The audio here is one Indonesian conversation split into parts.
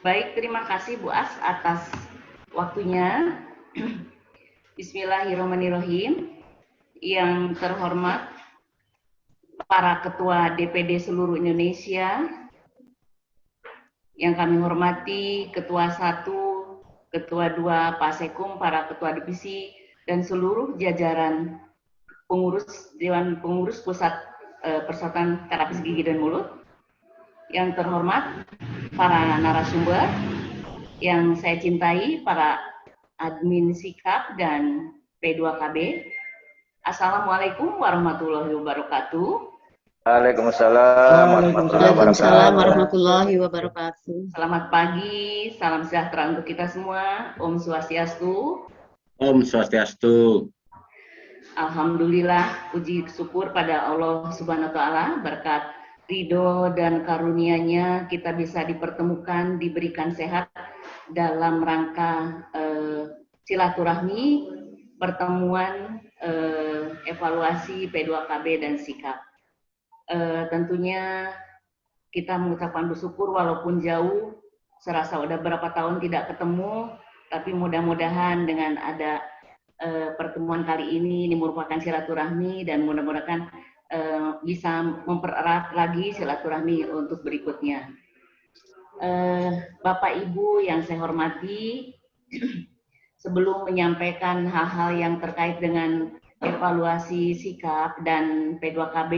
Baik, terima kasih Bu As atas waktunya. Bismillahirrahmanirrahim. Yang terhormat para Ketua DPD seluruh Indonesia, yang kami hormati Ketua 1, Ketua 2 Pak Sekum, para Ketua Divisi, dan seluruh jajaran pengurus Dewan Pengurus Pusat Persatuan Terapis Gigi dan Mulut. Yang terhormat para narasumber yang saya cintai, para admin Sikap dan P2KB. Assalamualaikum warahmatullahi wabarakatuh. Waalaikumsalam warahmatullahi wabarakatuh. Selamat pagi, salam sejahtera untuk kita semua. Om Swastiastu. Om Swastiastu. Alhamdulillah, puji syukur pada Allah Subhanahu wa Ta'ala, berkat ridho dan karunia-Nya kita bisa dipertemukan, diberikan sehat dalam rangka silaturahmi, pertemuan evaluasi P2KB dan Sikap. Tentunya kita mengucapkan bersyukur walaupun jauh, serasa udah berapa tahun tidak ketemu, tapi mudah-mudahan dengan ada pertemuan kali ini merupakan silaturahmi dan mudah-mudahan bisa mempererat lagi silaturahmi untuk berikutnya. Bapak Ibu yang saya hormati, sebelum menyampaikan hal-hal yang terkait dengan evaluasi Sikap dan P2KB,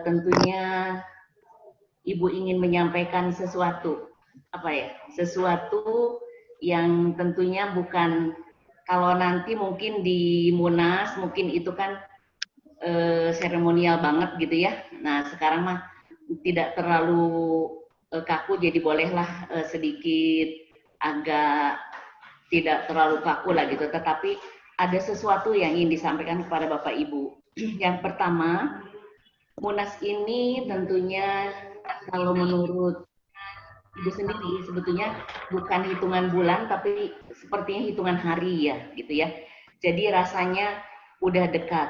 tentunya Ibu ingin menyampaikan sesuatu, sesuatu yang tentunya bukan, kalau nanti mungkin di Munas mungkin itu kan seremonial banget gitu ya. Nah sekarang mah tidak terlalu kaku, jadi bolehlah sedikit agak tidak terlalu kaku lah gitu. Tetapi ada sesuatu yang ingin disampaikan kepada Bapak Ibu. Yang pertama, Munas ini tentunya kalau menurut Ibu sendiri sebetulnya bukan hitungan bulan, tapi sepertinya hitungan hari ya, gitu ya. Jadi rasanya udah dekat.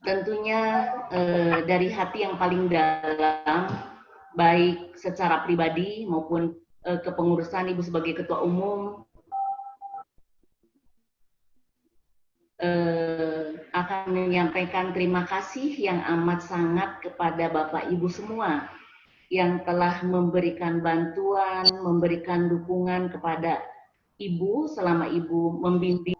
Tentunya dari hati yang paling dalam, baik secara pribadi maupun kepengurusan Ibu sebagai Ketua Umum, akan menyampaikan terima kasih yang amat sangat kepada Bapak Ibu semua yang telah memberikan bantuan, memberikan dukungan kepada Ibu selama Ibu membimbing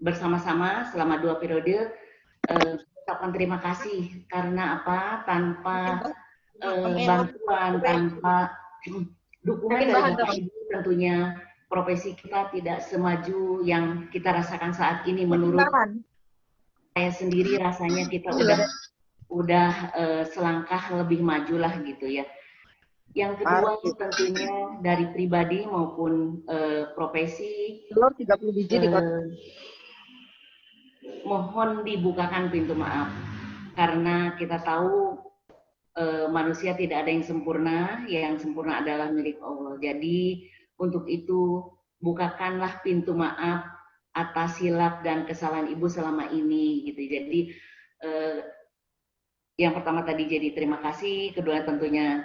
bersama-sama selama 2 periode. Ucapkan terima kasih karena apa? Tanpa bantuan, tanpa dukungan dari Bapak Ibu, tentunya profesi kita tidak semaju yang kita rasakan saat ini. Menurut saya sendiri rasanya kita udah selangkah lebih maju lah gitu ya. Yang kedua tentunya dari pribadi maupun profesi, mohon dibukakan pintu maaf karena kita tahu manusia tidak ada yang sempurna adalah milik Allah. Jadi untuk itu bukakanlah pintu maaf atas silap dan kesalahan Ibu selama ini gitu. Jadi yang pertama tadi jadi terima kasih, kedua tentunya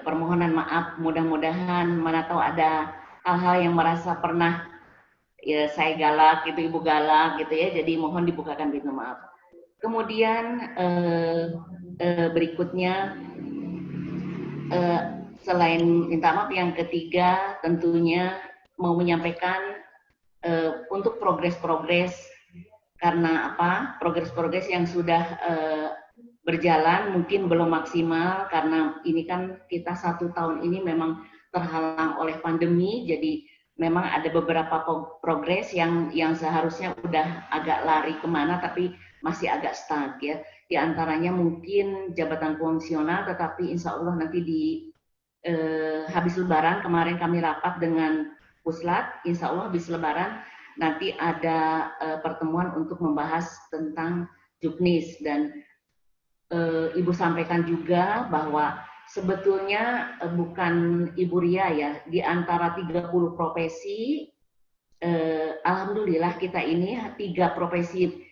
permohonan maaf, mudah-mudahan mana tahu ada hal-hal yang merasa pernah ya saya galak gitu, Ibu galak gitu ya, jadi mohon dibukakan pintu maaf. Kemudian berikutnya selain minta maaf, yang ketiga tentunya mau menyampaikan untuk progres-progres, karena apa? Progres-progres yang sudah berjalan mungkin belum maksimal karena ini kan kita 1 tahun ini memang terhalang oleh pandemi, jadi memang ada beberapa progres yang seharusnya udah agak lari kemana tapi masih agak stuck ya. Di antaranya mungkin jabatan fungsional, tetapi insya Allah nanti di habis Lebaran kemarin kami rapat dengan Puslat, insya Allah habis Lebaran nanti ada pertemuan untuk membahas tentang juknis. Dan Ibu sampaikan juga bahwa sebetulnya bukan Ibu Ria ya, di antara 30 profesi, alhamdulillah kita ini 3 profesi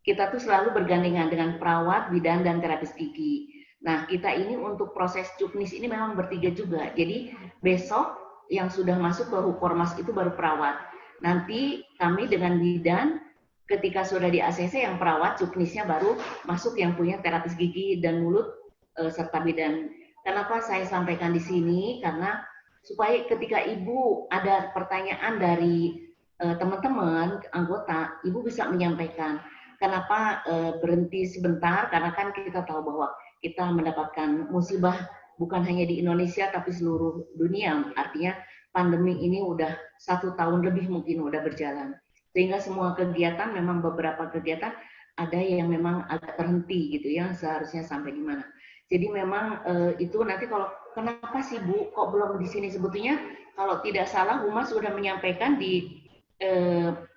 kita tuh selalu bergandengan dengan perawat, bidan, dan terapis gigi. Nah, kita ini untuk proses juknis ini memang bertiga juga. Jadi besok yang sudah masuk ke Hukormas itu baru perawat. Nanti kami dengan bidan ketika sudah di ACC yang perawat juknisnya baru masuk yang punya terapis gigi dan mulut serta bidan. Kenapa saya sampaikan di sini? Karena supaya ketika ibu ada pertanyaan dari teman-teman anggota, ibu bisa menyampaikan. Kenapa berhenti sebentar? Karena kan kita tahu bahwa kita mendapatkan musibah bukan hanya di Indonesia tapi seluruh dunia. Artinya pandemi ini udah 1 tahun lebih mungkin udah berjalan. Sehingga semua kegiatan, memang beberapa kegiatan ada yang memang agak terhenti gitu ya, seharusnya sampai di mana. Jadi memang itu nanti kalau kenapa sih Bu kok belum di sini, sebetulnya kalau tidak salah Humas sudah menyampaikan di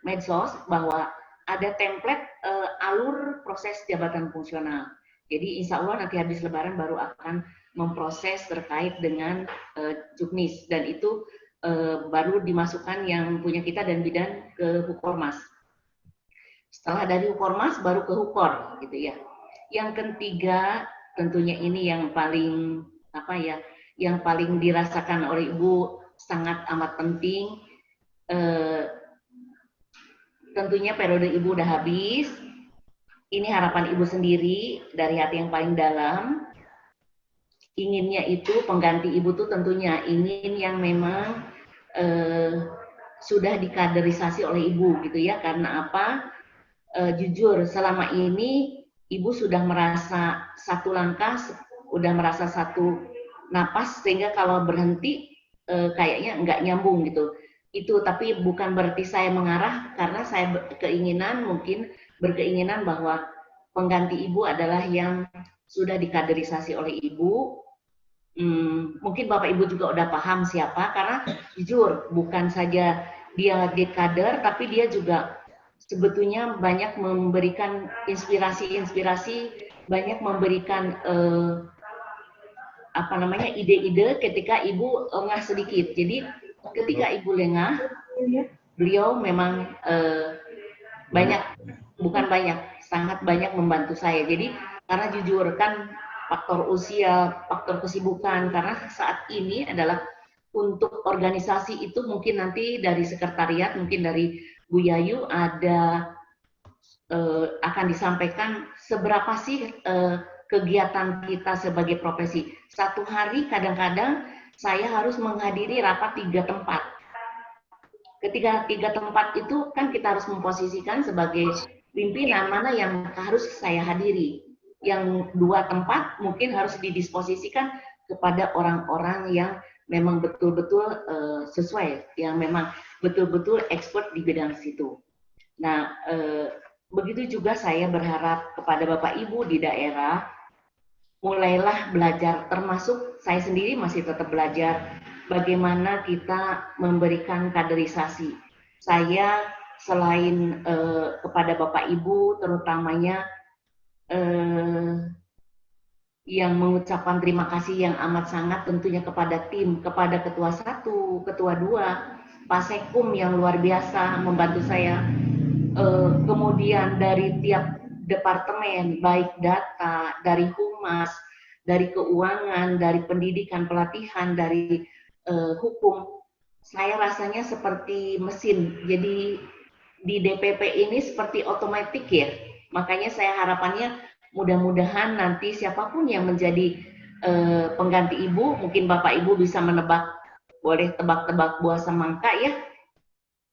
medsos bahwa ada template alur proses jabatan fungsional. Jadi insya Allah nanti habis Lebaran baru akan memproses terkait dengan juknis dan itu baru dimasukkan yang punya kita dan bidan ke Hukormas. Setelah dari Hukormas baru ke Hukor gitu ya. Yang ketiga tentunya ini yang paling apa ya, yang paling dirasakan oleh Ibu sangat amat penting. Tentunya periode Ibu udah habis. Ini harapan Ibu sendiri dari hati yang paling dalam. Inginnya itu pengganti Ibu tuh tentunya ingin yang memang sudah dikaderisasi oleh Ibu gitu ya. Karena apa? Jujur selama ini Ibu sudah merasa satu langkah, udah merasa satu napas sehingga kalau berhenti kayaknya nggak nyambung gitu. Itu tapi bukan berarti saya mengarah, karena saya mungkin berkeinginan bahwa pengganti Ibu adalah yang sudah dikaderisasi oleh Ibu. Mungkin Bapak Ibu juga udah paham siapa, karena jujur bukan saja dia di kader tapi dia juga sebetulnya banyak memberikan inspirasi, banyak memberikan ide-ide ketika Ibu lengah sedikit. Jadi ketika Ibu lengah, beliau memang sangat banyak membantu saya. Jadi karena jujur kan faktor usia, faktor kesibukan, karena saat ini adalah untuk organisasi itu mungkin nanti dari sekretariat, mungkin dari Bu Yayu ada akan disampaikan seberapa sih kegiatan kita sebagai profesi. Satu hari kadang-kadang saya harus menghadiri rapat 3 tempat. Ketika 3 tempat itu kan kita harus memposisikan sebagai pimpinan mana yang harus saya hadiri. Yang 2 tempat mungkin harus didisposisikan kepada orang-orang yang memang betul-betul sesuai, yang memang betul-betul expert di bidang situ. Nah, begitu juga saya berharap kepada Bapak Ibu di daerah, mulailah belajar, termasuk saya sendiri masih tetap belajar bagaimana kita memberikan kaderisasi. Saya selain kepada Bapak Ibu, terutamanya yang mengucapkan terima kasih yang amat sangat tentunya kepada tim, kepada Ketua 1, Ketua 2, Pak Sekum yang luar biasa membantu saya. Kemudian dari tiap departemen, baik data, dari humas, dari keuangan, dari pendidikan, pelatihan, dari hukum, saya rasanya seperti mesin. Jadi di DPP ini seperti otomatis ya. Makanya saya harapannya mudah-mudahan nanti siapapun yang menjadi pengganti Ibu, mungkin Bapak Ibu bisa menebak, boleh tebak-tebak buah semangka ya.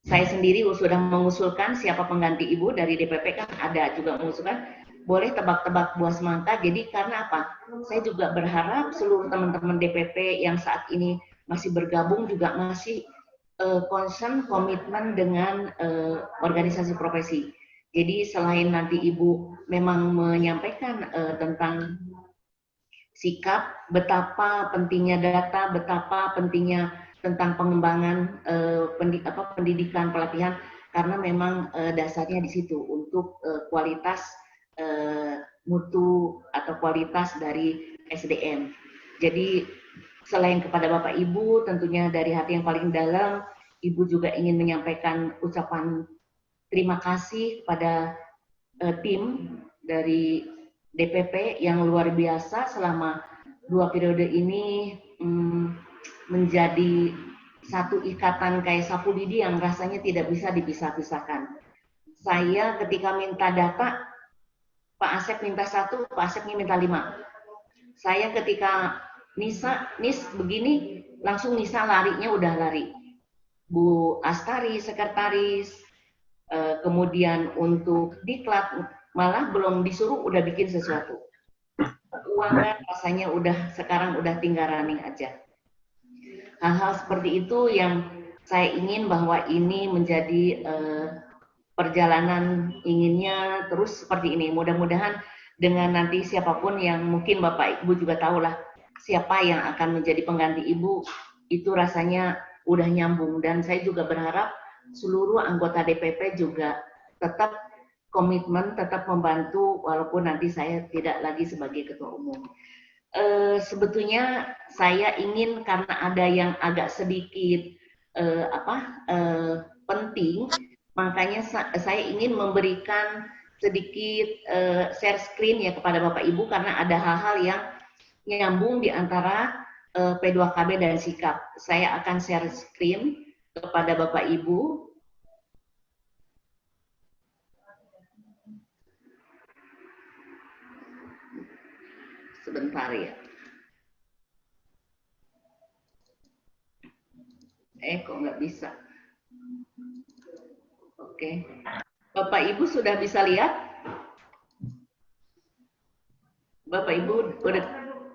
Saya sendiri sudah mengusulkan siapa pengganti Ibu dari DPP, kan ada juga mengusulkan, boleh tebak-tebak buah semangka. Jadi karena apa? Saya juga berharap seluruh teman-teman DPP yang saat ini masih bergabung juga masih concern, komitmen dengan organisasi profesi. Jadi selain nanti Ibu memang menyampaikan tentang sikap, betapa pentingnya data, betapa pentingnya tentang pengembangan pendidikan, pelatihan, karena memang dasarnya di situ untuk kualitas mutu atau kualitas dari SDM. Jadi selain kepada Bapak Ibu, tentunya dari hati yang paling dalam, Ibu juga ingin menyampaikan ucapan terima kasih pada tim dari DPP yang luar biasa selama 2 periode ini, menjadi satu ikatan kayak sapu lidi yang rasanya tidak bisa dipisah-pisahkan. Saya ketika minta data, Pak Asep minta 1, Pak Asepnya minta 5. Saya ketika Nis begini, langsung Nisa larinya udah lari. Bu Astari, sekretaris, kemudian untuk diklat, malah belum disuruh udah bikin sesuatu. Keuangan rasanya sekarang udah tinggal running aja. Hal-hal seperti itu yang saya ingin bahwa ini menjadi perjalanan inginnya terus seperti ini. Mudah-mudahan dengan nanti siapapun yang mungkin Bapak Ibu juga tahulah siapa yang akan menjadi pengganti Ibu, itu rasanya udah nyambung. Dan saya juga berharap seluruh anggota DPP juga tetap komitmen, tetap membantu walaupun nanti saya tidak lagi sebagai ketua umum. Sebetulnya saya ingin karena ada yang agak sedikit penting, makanya saya ingin memberikan sedikit share screen ya kepada Bapak Ibu karena ada hal-hal yang nyambung di antara P2KB dan sikap. Saya akan share screen kepada Bapak Ibu. Sebentar ya. Kok nggak bisa? Oke. Bapak Ibu sudah bisa lihat? Bapak Ibu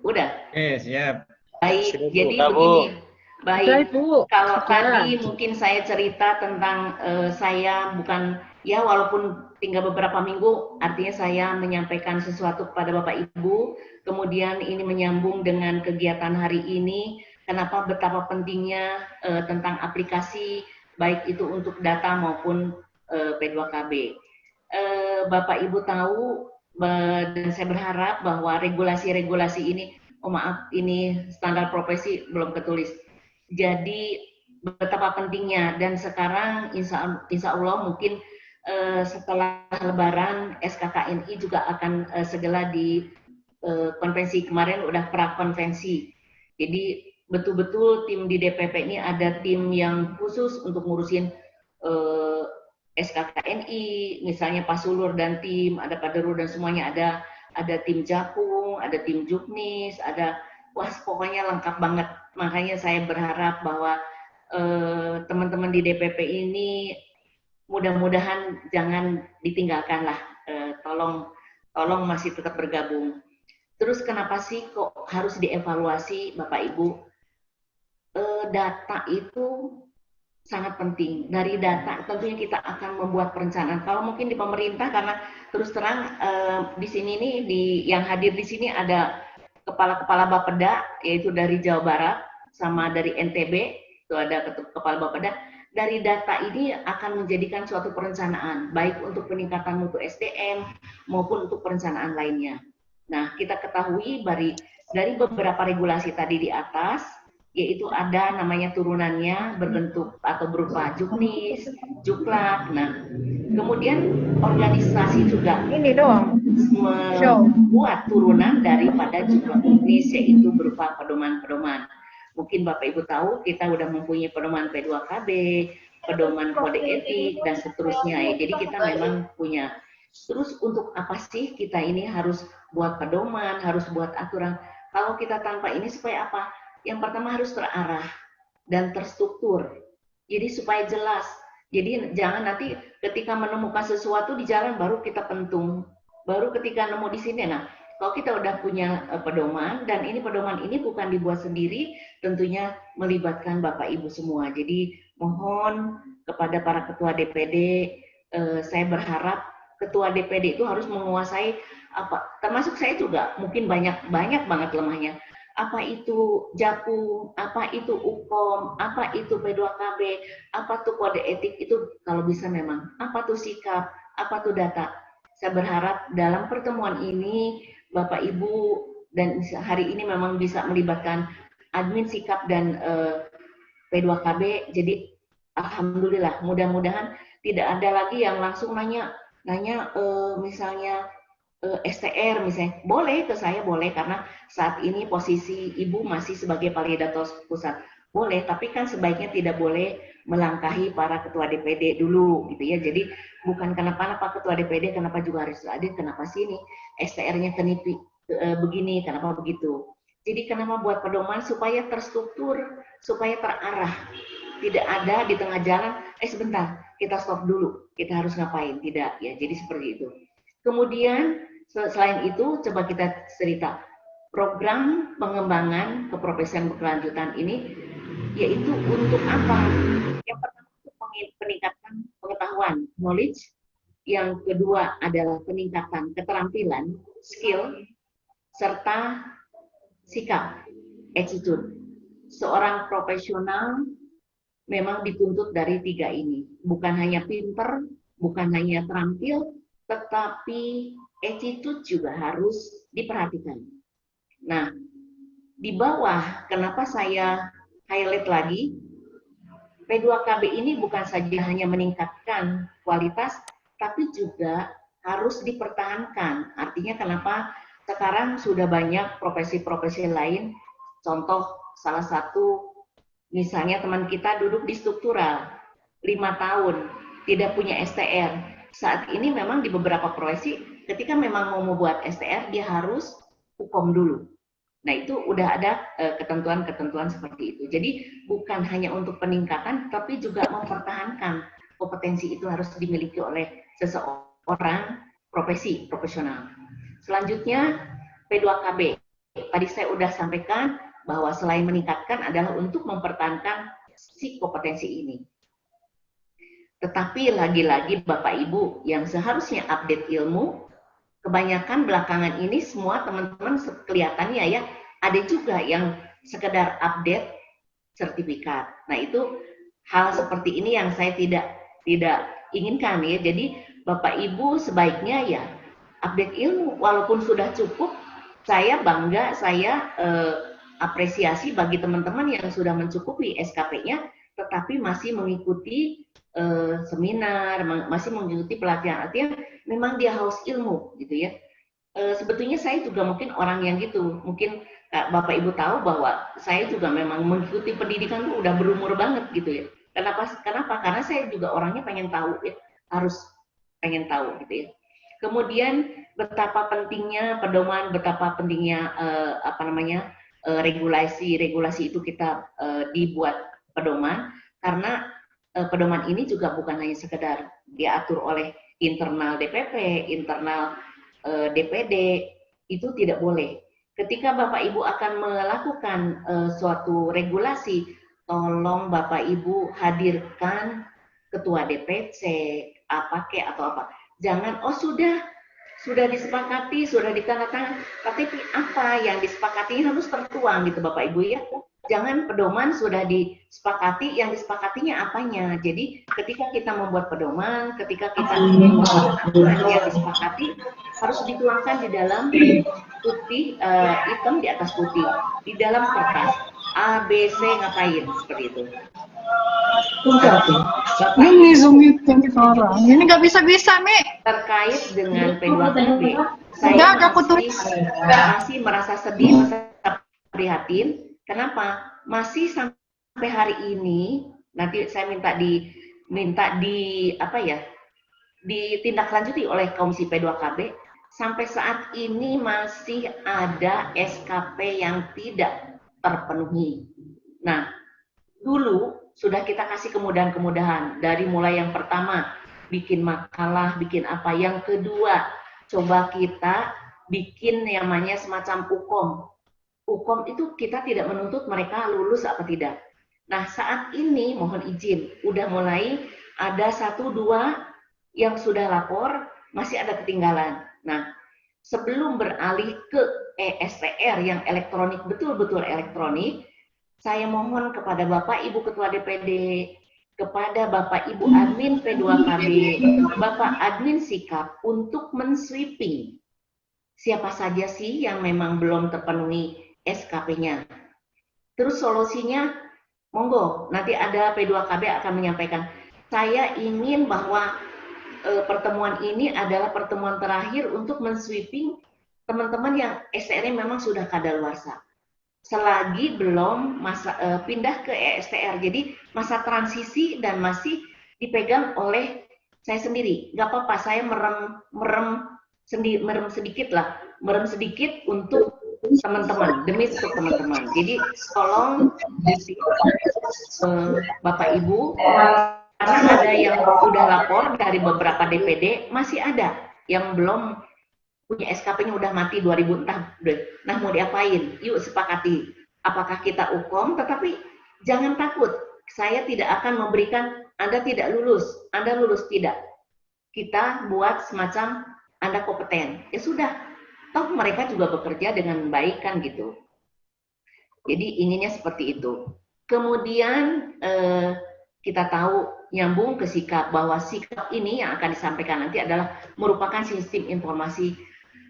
udah? Siap. Baik, Sudah, Bu. jadi Sudah, Bu. begini. Baik, Bu. kalau Sudah. tadi mungkin saya cerita tentang saya bukan, ya walaupun tinggal beberapa minggu, artinya saya menyampaikan sesuatu kepada Bapak Ibu, kemudian ini menyambung dengan kegiatan hari ini, kenapa betapa pentingnya tentang aplikasi, baik itu untuk data maupun P2KB. Bapak Ibu tahu, dan saya berharap bahwa regulasi-regulasi ini, oh maaf, ini standar profesi belum ketulis. Jadi betapa pentingnya, dan sekarang insya Allah mungkin setelah Lebaran SKKNI juga akan segera di konvensi. Kemarin udah prakonvensi. Jadi betul-betul tim di DPP ini ada tim yang khusus untuk ngurusin SKKNI, misalnya Pak Sulur dan tim, ada Pak Deru dan semuanya ada tim Jakung, ada tim Juknis, ada pokoknya lengkap banget. Makanya saya berharap bahwa teman-teman di DPP ini mudah-mudahan jangan ditinggalkan lah, tolong masih tetap bergabung. Terus kenapa sih kok harus dievaluasi Bapak Ibu? Data itu sangat penting. Dari data tentunya kita akan membuat perencanaan. Kalau mungkin di pemerintah, karena terus terang di sini nih, yang hadir di sini ada kepala-kepala Bapeda, yaitu dari Jawa Barat sama dari NTB, itu ada kepala Bapeda. Dari data ini akan menjadikan suatu perencanaan, baik untuk peningkatan mutu SDM maupun untuk perencanaan lainnya. Nah, kita ketahui dari beberapa regulasi tadi di atas, yaitu ada namanya turunannya berbentuk atau berupa juknis, juklak. Nah, kemudian organisasi juga Ini dong. membuat turunan daripada juklak juknis, yaitu berupa pedoman-pedoman. Mungkin Bapak Ibu tahu kita udah mempunyai pedoman P2KB, pedoman kode etik, dan seterusnya ya. Jadi kita memang punya. Terus untuk apa sih kita ini harus buat pedoman, harus buat aturan? Kalau kita tanpa ini supaya apa? Yang pertama harus terarah dan terstruktur. Jadi supaya jelas. Jadi jangan nanti ketika menemukan sesuatu di jalan baru kita pentung. Baru ketika nemu di sini. Nah, kalau kita udah punya pedoman, dan ini pedoman ini bukan dibuat sendiri, tentunya melibatkan Bapak Ibu semua. Jadi mohon kepada para ketua DPD, saya berharap ketua DPD itu harus menguasai apa, termasuk saya juga mungkin banyak banget lemahnya. Apa itu Jakung, apa itu UKOM, apa itu P2KB, apa tuh kode etik, itu kalau bisa memang, apa tuh sikap, apa tuh data. Saya berharap dalam pertemuan ini Bapak Ibu, dan hari ini memang bisa melibatkan admin sikap dan P2KB, jadi alhamdulillah, mudah-mudahan tidak ada lagi yang langsung nanya misalnya STR misalnya, boleh ke saya boleh karena saat ini posisi ibu masih sebagai validator pusat, boleh, tapi kan sebaiknya tidak boleh melangkahi para ketua DPD dulu gitu ya. Jadi bukan kenapa ketua DPD kenapa juga harus hadir, kenapa sini STR-nya begini, kenapa begitu. Jadi kenapa buat pedoman supaya terstruktur, supaya terarah, tidak ada di tengah jalan, sebentar, kita stop dulu, kita harus ngapain, tidak ya. Jadi seperti itu. Kemudian selain itu coba kita cerita program pengembangan keprofesian berkelanjutan ini yaitu untuk apa? Yang pertama untuk peningkatan pengetahuan, knowledge. Yang kedua adalah peningkatan keterampilan, skill, serta sikap, attitude. Seorang profesional memang dituntut dari tiga ini. Bukan hanya pinter, bukan hanya terampil, tetapi attitude juga harus diperhatikan. Nah, di bawah, kenapa saya highlight lagi, P2KB ini bukan saja hanya meningkatkan kualitas, tapi juga harus dipertahankan. Artinya kenapa sekarang sudah banyak profesi-profesi lain, contoh salah satu misalnya teman kita duduk di struktural 5 tahun, tidak punya STR. Saat ini memang di beberapa profesi, ketika memang mau membuat STR, dia harus hukum dulu. Nah itu udah ada ketentuan-ketentuan seperti itu. Jadi bukan hanya untuk peningkatan, tapi juga mempertahankan kompetensi itu harus dimiliki oleh seseorang profesional. Selanjutnya P2KB. Tadi saya udah sampaikan bahwa selain meningkatkan adalah untuk mempertahankan si kompetensi ini. Tetapi lagi-lagi Bapak Ibu yang seharusnya update ilmu, kebanyakan belakangan ini semua teman-teman kelihatannya ya, ada juga yang sekedar update sertifikat. Nah itu hal seperti ini yang saya tidak inginkan ya. Jadi Bapak Ibu sebaiknya ya update ilmu, walaupun sudah cukup, saya bangga, saya apresiasi bagi teman-teman yang sudah mencukupi SKP-nya, tetapi masih mengikuti seminar, masih mengikuti pelatihan-pelatihan, memang dia haus ilmu gitu ya. Sebetulnya saya juga mungkin orang yang gitu, mungkin Bapak Ibu tahu bahwa saya juga memang mengikuti pendidikan tuh udah berumur banget gitu ya. Kenapa? Karena saya juga orangnya pengen tahu ya, harus pengen tahu gitu ya. Kemudian betapa pentingnya pedoman, betapa pentingnya regulasi itu kita dibuat pedoman, karena pedoman ini juga bukan hanya sekedar diatur oleh internal DPP, internal DPD, itu tidak boleh. Ketika Bapak Ibu akan melakukan suatu regulasi, tolong Bapak Ibu hadirkan ketua DPC, apa kek atau apa. Jangan, oh sudah disepakati, sudah ditandatangan, tapi apa yang disepakati harus tertuang gitu Bapak Ibu ya. Jangan pedoman sudah disepakati, yang disepakatinya apanya. Jadi ketika kita membuat pedoman, ketika kita membuat aturan yang disepakati, harus dituangkan di dalam putih, hitam di atas putih, di dalam kertas. A, B, C ngapain, seperti itu. Ini Zoom meeting sekarang. Ini nggak bisa-bisa, Mi. Terkait dengan P2KB, saya masih merasa sedih, merasa prihatin. Kenapa? Masih sampai hari ini, nanti saya minta ditindaklanjuti oleh Komisi P2KB. Sampai saat ini masih ada SKP yang tidak terpenuhi. Nah, dulu sudah kita kasih kemudahan-kemudahan dari mulai yang pertama bikin makalah, bikin apa, yang kedua coba kita bikin yang namanya semacam hukum itu kita tidak menuntut mereka lulus apa tidak. Nah saat ini mohon izin udah mulai ada 1-2 yang sudah lapor, masih ada ketinggalan. Nah sebelum beralih ke STR yang elektronik, betul-betul elektronik, saya mohon kepada Bapak Ibu Ketua DPD, kepada Bapak Ibu Admin P2KB, Bapak Admin Sikap untuk mensweeping siapa saja sih yang memang belum terpenuhi SKP-nya. Terus solusinya, monggo, nanti ada P2KB akan menyampaikan, saya ingin bahwa pertemuan ini adalah pertemuan terakhir untuk mensweeping teman-teman yang STR-nya memang sudah kadaluarsa. Selagi belum pindah ke ESTR. Jadi masa transisi dan masih dipegang oleh saya sendiri. Nggak apa-apa, saya merem sedikit untuk teman-teman, demi untuk teman-teman. Jadi tolong Bapak Ibu, karena ada yang udah lapor dari beberapa DPD, masih ada yang belum punya SKP-nya udah mati 2000 entah. Nah, mau diapain? Yuk sepakati. Apakah kita UKOM? Tetapi jangan takut. Saya tidak akan memberikan Anda tidak lulus. Anda lulus tidak. Kita buat semacam Anda kompeten. Ya sudah. Toh mereka juga bekerja dengan baik kan gitu. Jadi inginnya seperti itu. Kemudian kita tahu nyambung ke sikap, bahwa sikap ini yang akan disampaikan nanti adalah merupakan sistem informasi.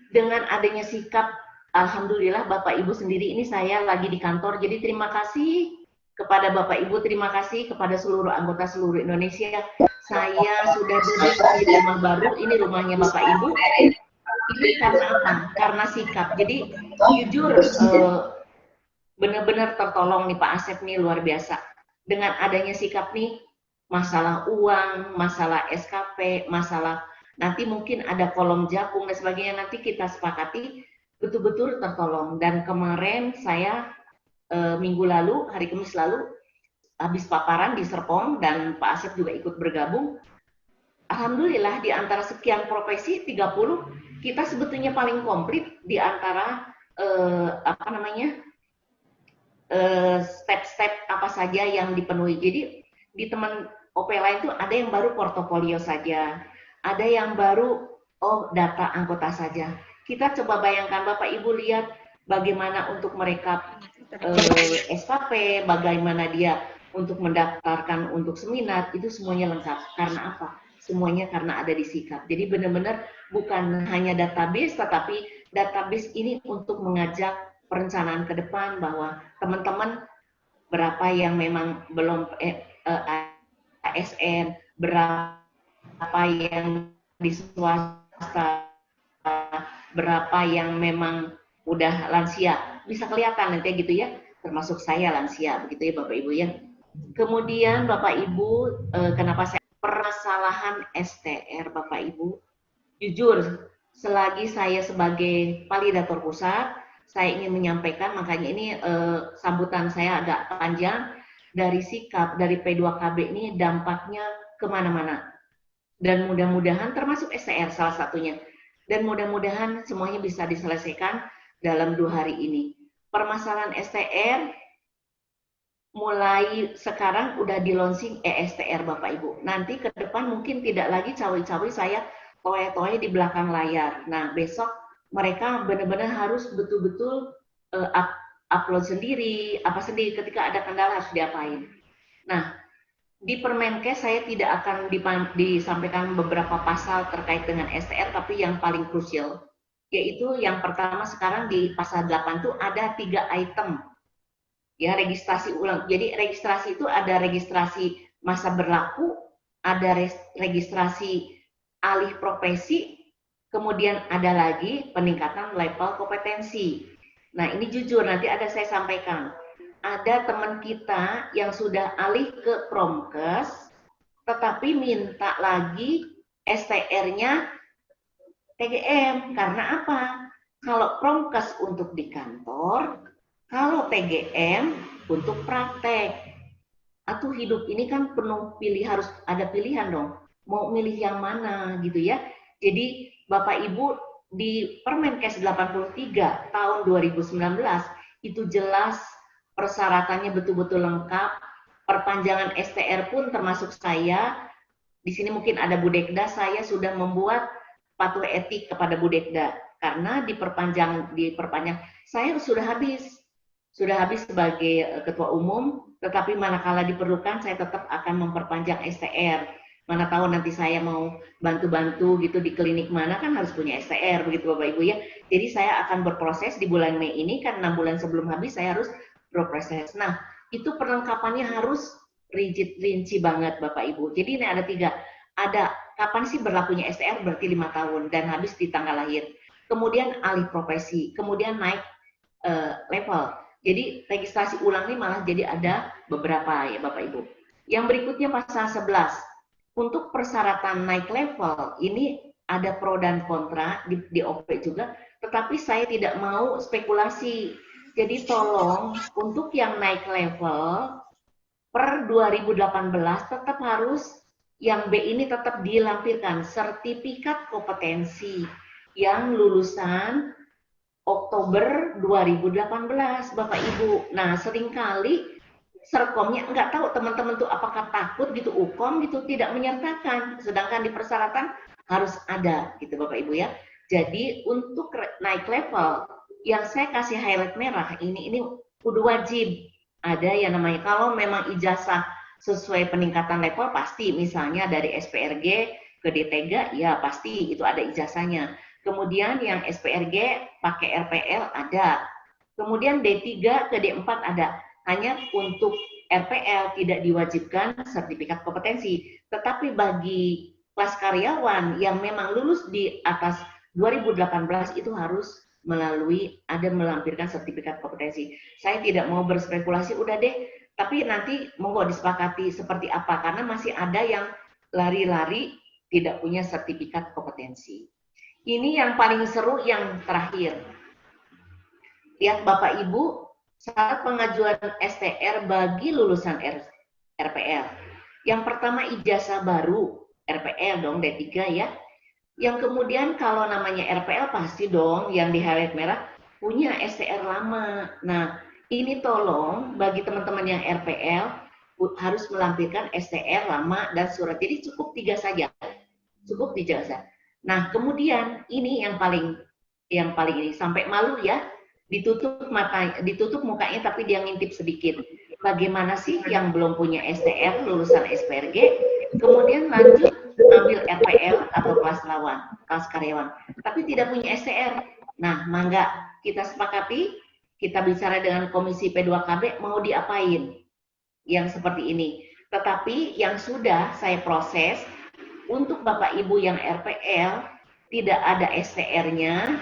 Dengan adanya sikap, alhamdulillah Bapak Ibu sendiri ini saya lagi di kantor, jadi terima kasih kepada Bapak Ibu, terima kasih kepada seluruh anggota seluruh Indonesia. Saya sudah duduk di rumah baru, ini rumahnya Bapak Ibu. Ini karena apa? Karena sikap. Jadi jujur benar-benar tertolong nih Pak Asep nih, luar biasa. Dengan adanya sikap nih, masalah uang, masalah SKP, masalah nanti mungkin ada kolom jakung dan sebagainya, nanti kita sepakati betul-betul tertolong. Dan kemarin saya minggu lalu, hari Kamis lalu, habis paparan di Serpong dan Pak Asep juga ikut bergabung. Alhamdulillah di antara sekian profesi 30, kita sebetulnya paling komplit di antara step-step apa saja yang dipenuhi. Jadi di teman OP lain itu ada yang baru portofolio saja, ada yang baru data anggota saja. Kita coba bayangkan Bapak Ibu lihat bagaimana untuk mereka SKP, bagaimana dia untuk mendaftarkan untuk seminar, itu semuanya lengkap. Karena apa? Semuanya karena ada di sikap. Jadi benar-benar bukan hanya database, tetapi database ini untuk mengajak perencanaan ke depan, bahwa teman-teman berapa yang memang belum ASN, berapa yang di swasta, berapa yang memang udah lansia, bisa kelihatan nanti gitu ya, termasuk saya lansia, begitu ya Bapak Ibu ya. Kemudian Bapak Ibu, kenapa saya permasalahan STR Bapak Ibu, jujur selagi saya sebagai validator pusat, saya ingin menyampaikan, makanya ini sambutan saya agak panjang, dari sikap, dari P2KB ini dampaknya kemana-mana. Dan mudah-mudahan termasuk STR salah satunya. Dan mudah-mudahan semuanya bisa diselesaikan dalam 2 hari ini. Permasalahan STR mulai sekarang udah di launching ESTR Bapak Ibu. Nanti ke depan mungkin tidak lagi cawi-cawi saya toya-toya di belakang layar. Nah besok mereka benar-benar harus betul-betul upload sendiri, apa sendiri, ketika ada kendala harus diapain. Nah, di Permenkes saya tidak akan disampaikan beberapa pasal terkait dengan STR, tapi yang paling krusial, yaitu yang pertama sekarang di pasal 8 itu ada 3 item, ya, registrasi ulang. Jadi registrasi itu ada registrasi masa berlaku, ada registrasi alih profesi, kemudian ada lagi peningkatan level kompetensi. Nah ini jujur nanti ada saya sampaikan. Ada teman kita yang sudah alih ke Promkes, tetapi minta lagi STR-nya TGM. Karena apa? Kalau Promkes untuk di kantor, kalau TGM untuk praktek. Atau hidup ini kan penuh harus ada pilihan dong. Mau milih yang mana gitu ya. Jadi Bapak Ibu di Permenkes 83 tahun 2019 itu jelas persyaratannya betul-betul lengkap. Perpanjangan STR pun termasuk saya. Di sini mungkin ada Bu Dekda, saya sudah membuat patuh etik kepada Bu Dekda karena diperpanjang saya sudah habis sebagai ketua umum, tetapi manakala diperlukan saya tetap akan memperpanjang STR. Mana tahu nanti saya mau bantu-bantu gitu di klinik mana, kan harus punya STR begitu Bapak Ibu ya. Jadi saya akan berproses di bulan Mei ini, kan 6 bulan sebelum habis saya harus berproses. Nah, itu perlengkapannya harus rigid, rinci banget Bapak Ibu. Jadi ini ada 3, ada kapan sih berlakunya STR, berarti 5 tahun dan habis di tanggal lahir. Kemudian alih profesi, kemudian naik level. Jadi registrasi ulang ini malah jadi ada beberapa ya Bapak Ibu. Yang berikutnya pasal 11. Untuk persyaratan naik level ini ada pro dan kontra di OP juga, tetapi saya tidak mau spekulasi. Jadi tolong untuk yang naik level per 2018 tetap harus yang B ini tetap dilampirkan sertifikat kompetensi yang lulusan Oktober 2018, Bapak Ibu. Nah, seringkali Serkomnya nggak tahu teman-teman tuh apakah takut gitu, Ukom gitu tidak menyertakan, sedangkan di persyaratan harus ada gitu Bapak Ibu ya. Jadi untuk naik level yang saya kasih highlight merah ini kudu wajib ada yang namanya, kalau memang ijazah sesuai peningkatan level pasti, misalnya dari SPRG ke D3 ya pasti itu ada ijazahnya. Kemudian yang SPRG pakai RPL ada. Kemudian D3 ke D4 ada. Hanya untuk RPL tidak diwajibkan sertifikat kompetensi. Tetapi bagi kelas karyawan yang memang lulus di atas 2018 itu harus melampirkan sertifikat kompetensi. Saya tidak mau berspekulasi, udah deh. Tapi nanti monggo disepakati seperti apa, karena masih ada yang lari-lari tidak punya sertifikat kompetensi. Ini yang paling seru yang terakhir. Lihat Bapak Ibu, syarat pengajuan STR bagi lulusan RPL. Yang pertama ijazah baru, RPL dong, D3 ya. Yang kemudian kalau namanya RPL pasti dong yang di highlight merah punya STR lama. Nah, ini tolong bagi teman-teman yang RPL harus melampirkan STR lama dan surat. Jadi cukup 3 saja. Cukup ijazah. Nah, kemudian ini yang paling ini sampai malu ya, ditutup mukanya tapi dia ngintip sedikit. Bagaimana sih yang belum punya STR lulusan SPRG, kemudian lanjut ambil RPL atau kelas karyawan, tapi tidak punya STR. Nah, mangga kita sepakati, kita bicara dengan Komisi P2KB mau diapain yang seperti ini. Tetapi yang sudah saya proses untuk Bapak Ibu yang RPL tidak ada STR-nya,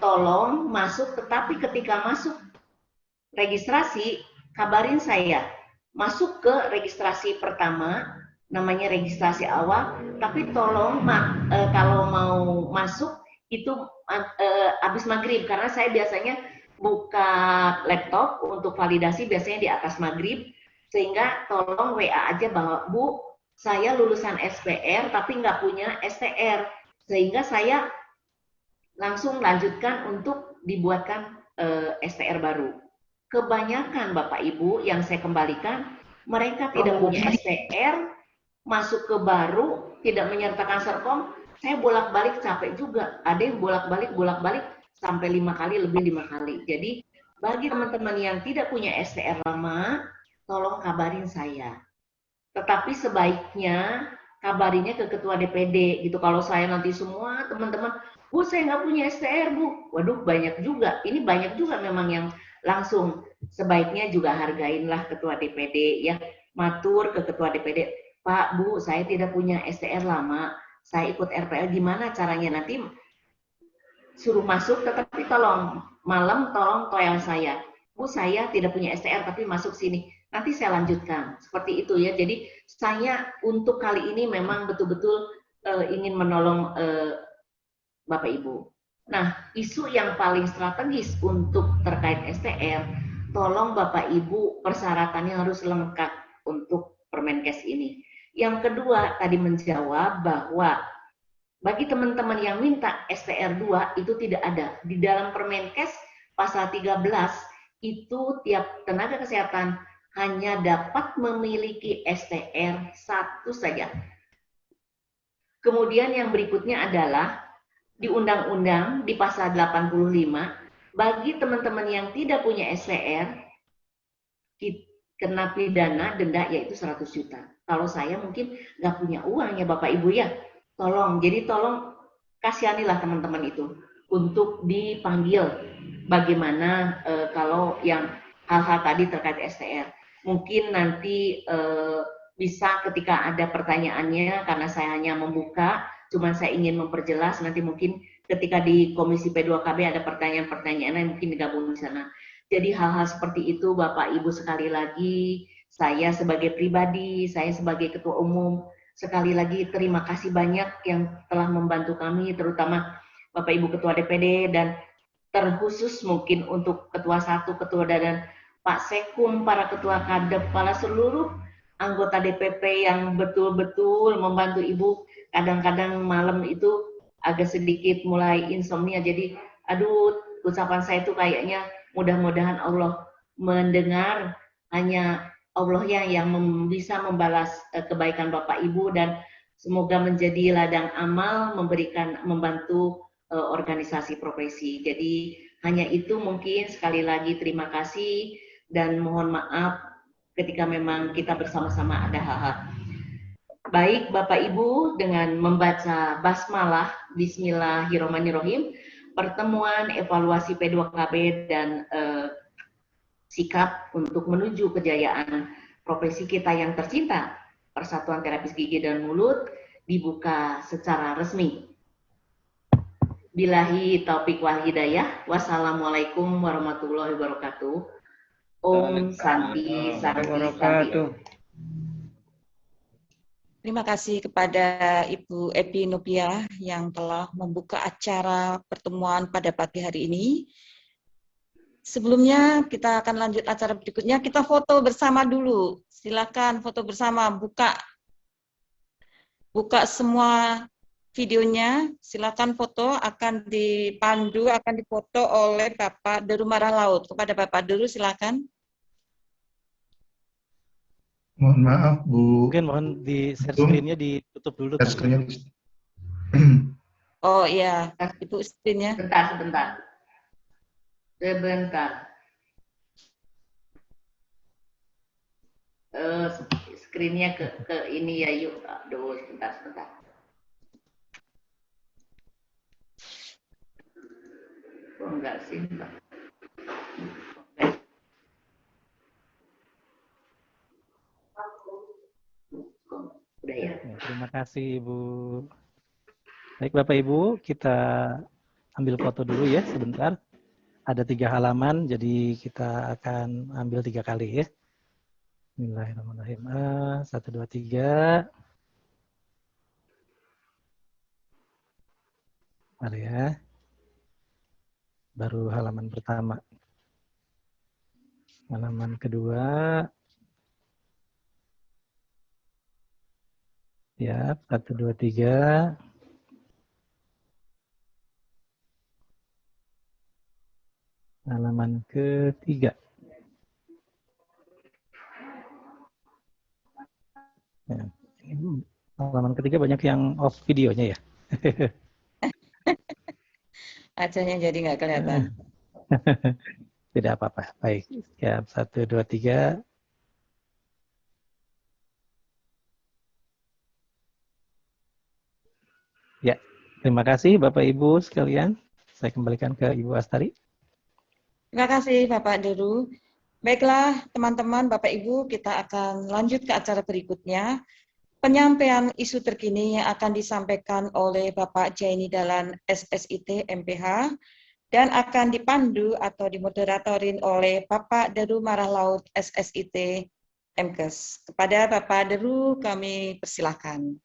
tolong masuk, tetapi ketika masuk registrasi, kabarin saya. Masuk ke registrasi pertama, namanya registrasi awal, tapi tolong kalau mau masuk itu habis maghrib, karena saya biasanya buka laptop untuk validasi biasanya di atas maghrib, sehingga tolong WA aja bahwa Bu, saya lulusan SPR tapi nggak punya STR, sehingga saya langsung lanjutkan untuk dibuatkan STR baru. Kebanyakan Bapak Ibu yang saya kembalikan, mereka tidak punya STR, masuk ke baru, tidak menyertakan Serkom, saya bolak-balik capek juga. Ada yang bolak-balik sampai 5 kali, lebih 5 kali. Jadi bagi teman-teman yang tidak punya STR lama, tolong kabarin saya. Tetapi sebaiknya kabarinya ke ketua DPD gitu. Kalau saya nanti semua teman-teman, Bu saya nggak punya STR Bu, waduh banyak juga. Ini banyak juga memang yang langsung. Sebaiknya juga hargainlah ketua DPD ya, matur ke ketua DPD, Pak Bu saya tidak punya STR lama, saya ikut RPL, gimana caranya? Nanti suruh masuk, tetapi tolong malam tolong toel saya, Bu saya tidak punya STR tapi masuk sini, nanti saya lanjutkan. Seperti itu ya. Jadi saya untuk kali ini memang betul-betul ingin menolong Bapak Ibu. Nah, isu yang paling strategis untuk terkait STR, tolong Bapak Ibu persyaratannya harus lengkap untuk Permenkes ini. Yang kedua, tadi menjawab bahwa bagi teman-teman yang minta STR 2 itu tidak ada. Di dalam Permenkes pasal 13 itu tiap tenaga kesehatan hanya dapat memiliki STR 1 saja. Kemudian yang berikutnya adalah di undang-undang di pasal 85, bagi teman-teman yang tidak punya STR, kena pidana denda yaitu 100 juta. Kalau saya mungkin nggak punya uang ya Bapak Ibu ya, tolong. Jadi tolong kasihanilah teman-teman itu untuk dipanggil. Bagaimana kalau yang hal-hal tadi terkait STR. Mungkin nanti bisa ketika ada pertanyaannya, karena saya hanya membuka, cuman saya ingin memperjelas, nanti mungkin ketika di Komisi P2KB ada pertanyaan-pertanyaan yang mungkin digabung di sana. Jadi hal-hal seperti itu Bapak Ibu, sekali lagi saya sebagai pribadi, saya sebagai Ketua Umum, sekali lagi terima kasih banyak yang telah membantu kami, terutama Bapak Ibu Ketua DPD, dan terkhusus mungkin untuk Ketua 1, Ketua dan Pak Sekum, para Ketua Kadep, para seluruh anggota DPP yang betul-betul membantu Ibu. Kadang-kadang malam itu agak sedikit mulai insomnia, jadi aduh, ucapan saya itu kayaknya mudah-mudahan Allah mendengar, hanya Allah yang bisa membalas kebaikan Bapak Ibu, dan semoga menjadi ladang amal membantu organisasi profesi. Jadi hanya itu mungkin. Sekali lagi terima kasih dan mohon maaf ketika memang kita bersama-sama ada hal-hal. Baik Bapak Ibu, dengan membaca basmalah Bismillahirrahmanirrahim, pertemuan evaluasi P2KB dan sikap untuk menuju kejayaan profesi kita yang tercinta, Persatuan Terapis Gigi dan Mulut, dibuka secara resmi. Billahi taufiq wal hidayah. Wassalamualaikum warahmatullahi wabarakatuh. Om Santi Santi Santi. Terima kasih kepada Ibu Epi Nupia yang telah membuka acara pertemuan pada pagi hari ini. Sebelumnya kita akan lanjut acara berikutnya. Kita foto bersama dulu. Silakan foto bersama. Buka semua videonya. Silakan foto. Akan dipandu, akan difoto oleh Bapak Deru Marah Laut. Kepada Bapak Deru silakan. Mohon maaf, Bu. Mungkin mohon di share screen-nya ditutup dulu. Share screen-nya. Oh iya, Ibu screen-nya. Sebentar. Screen-nya ke ini ya, yuk. Aduh, sebentar. Oh, enggak sih, Mbak. Udah ya. Terima kasih Ibu. Baik Bapak Ibu, kita ambil foto dulu ya sebentar. Ada 3 halaman, jadi kita akan ambil 3 kali ya. Bismillahirrahmanirrahim. 1, 2, 3. Mari ya. Baru halaman pertama. Halaman kedua. Ya, 1, 2, 3. Halaman ketiga. Ya, halaman ketiga banyak yang off videonya ya. Acanya jadi nggak kelihatan. Tidak apa-apa. Baik. Ya, 1, 2, 3. Ya, terima kasih Bapak Ibu sekalian. Saya kembalikan ke Ibu Astari. Terima kasih Bapak Deru. Baiklah teman-teman, Bapak Ibu, kita akan lanjut ke acara berikutnya. Penyampaian isu terkini yang akan disampaikan oleh Bapak Jaini Dahlan SSIT MPH dan akan dipandu atau dimoderatorin oleh Bapak Deru Marah Laut SSIT MKes. Kepada Bapak Deru kami persilahkan.